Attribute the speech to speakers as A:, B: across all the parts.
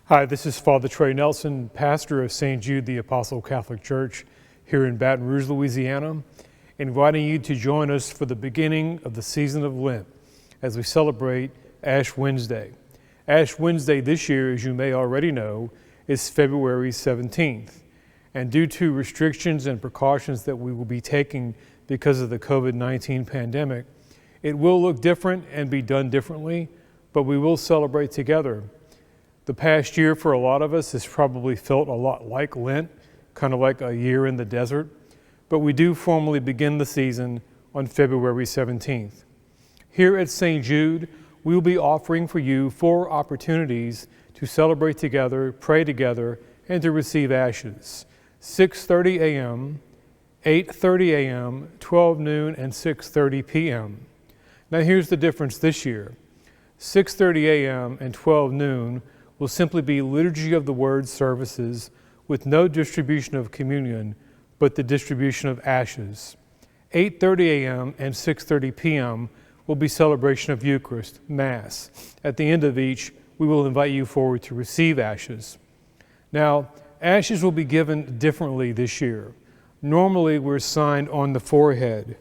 A: Hi, this is Father Trey Nelson, pastor of St. Jude the Apostle Catholic Church here in Baton Rouge, Louisiana, inviting you to join us for the beginning of the season of Lent as we celebrate Ash Wednesday. Ash Wednesday this year, as you may already know, is February 17th. And due to restrictions and precautions that we will be taking because of the COVID-19 pandemic, it will look different and be done differently, but we will celebrate together. The past year for a lot of us has probably felt a lot like Lent, kind of like a year in the desert, but we do formally begin the season on February 17th. Here at St. Jude, we will be offering for you 4 opportunities to celebrate together, pray together, and to receive ashes. 6:30 a.m., 8:30 a.m., 12 noon, and 6:30 p.m. Now here's the difference this year. 6:30 a.m. and 12 noon will simply be Liturgy of the Word services with no distribution of communion, but the distribution of ashes. 8:30 a.m. and 6:30 p.m. will be celebration of Eucharist, Mass. At the end of each, we will invite you forward to receive ashes. Now, ashes will be given differently this year. Normally, we're signed on the forehead.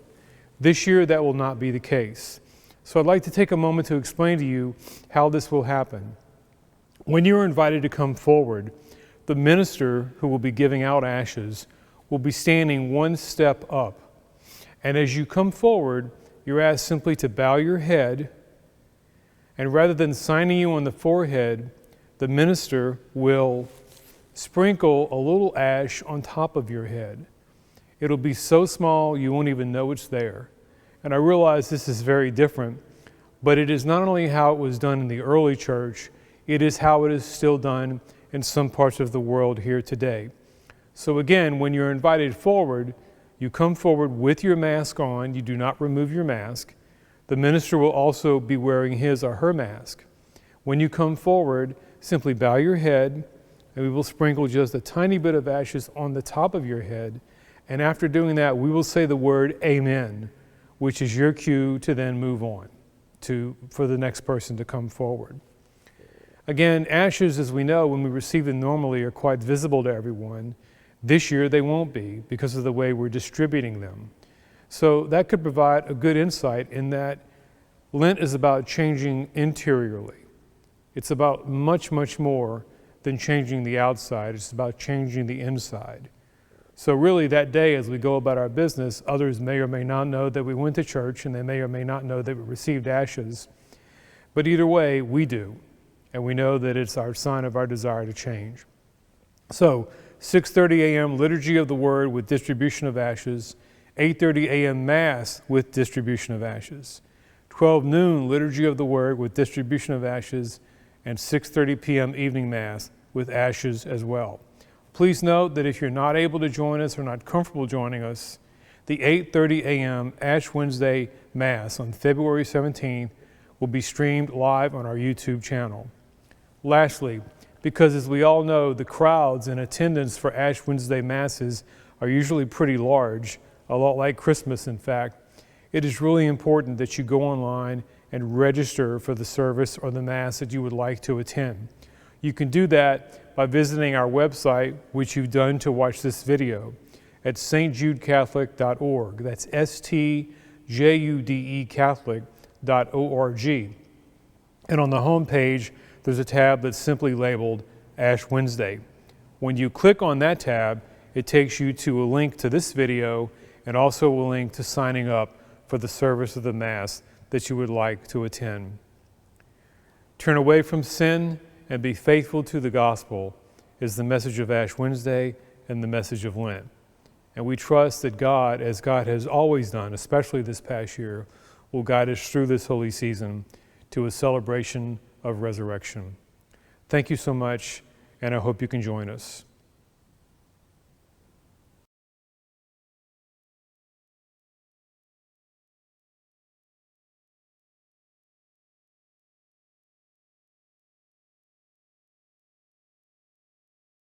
A: This year, that will not be the case. So I'd like to take a moment to explain to you how this will happen. When you're invited to come forward, the minister who will be giving out ashes will be standing one step up. And as you come forward, you're asked simply to bow your head, and rather than signing you on the forehead, the minister will sprinkle a little ash on top of your head. It'll be so small you won't even know it's there. And I realize this is very different, but it is not only how it was done in the early church, it is how it is still done in some parts of the world here today. So again, when you're invited forward, you come forward with your mask on. You do not remove your mask. The minister will also be wearing his or her mask. When you come forward, simply bow your head, and we will sprinkle just a tiny bit of ashes on the top of your head. And after doing that, we will say the word Amen, which is your cue to then move on for the next person to come forward. Again, ashes, as we know, when we receive them normally, are quite visible to everyone. This year, they won't be because of the way we're distributing them. So that could provide a good insight in that Lent is about changing interiorly. It's about much, much more than changing the outside. It's about changing the inside. So really, that day, as we go about our business, others may or may not know that we went to church, and they may or may not know that we received ashes. But either way, we do. And we know that it's our sign of our desire to change. So 6:30 a.m. Liturgy of the Word with distribution of ashes, 8:30 a.m. Mass with distribution of ashes, 12 noon Liturgy of the Word with distribution of ashes, and 6:30 p.m. evening Mass with ashes as well. Please note that if you're not able to join us or not comfortable joining us, the 8:30 a.m. Ash Wednesday Mass on February 17th will be streamed live on our YouTube channel. Lastly, because as we all know, the crowds in attendance for Ash Wednesday Masses are usually pretty large, a lot like Christmas in fact, it is really important that you go online and register for the service or the Mass that you would like to attend. You can do that by visiting our website, which you've done to watch this video, at stjudecatholic.org. That's STJUDE Catholic.org. And on the home page, there's a tab that's simply labeled Ash Wednesday. When you click on that tab, it takes you to a link to this video and also a link to signing up for the service of the Mass that you would like to attend. Turn away from sin and be faithful to the gospel is the message of Ash Wednesday and the message of Lent. And we trust that God, as God has always done, especially this past year, will guide us through this holy season to a celebration of resurrection. Thank you so much, and I hope you can join us.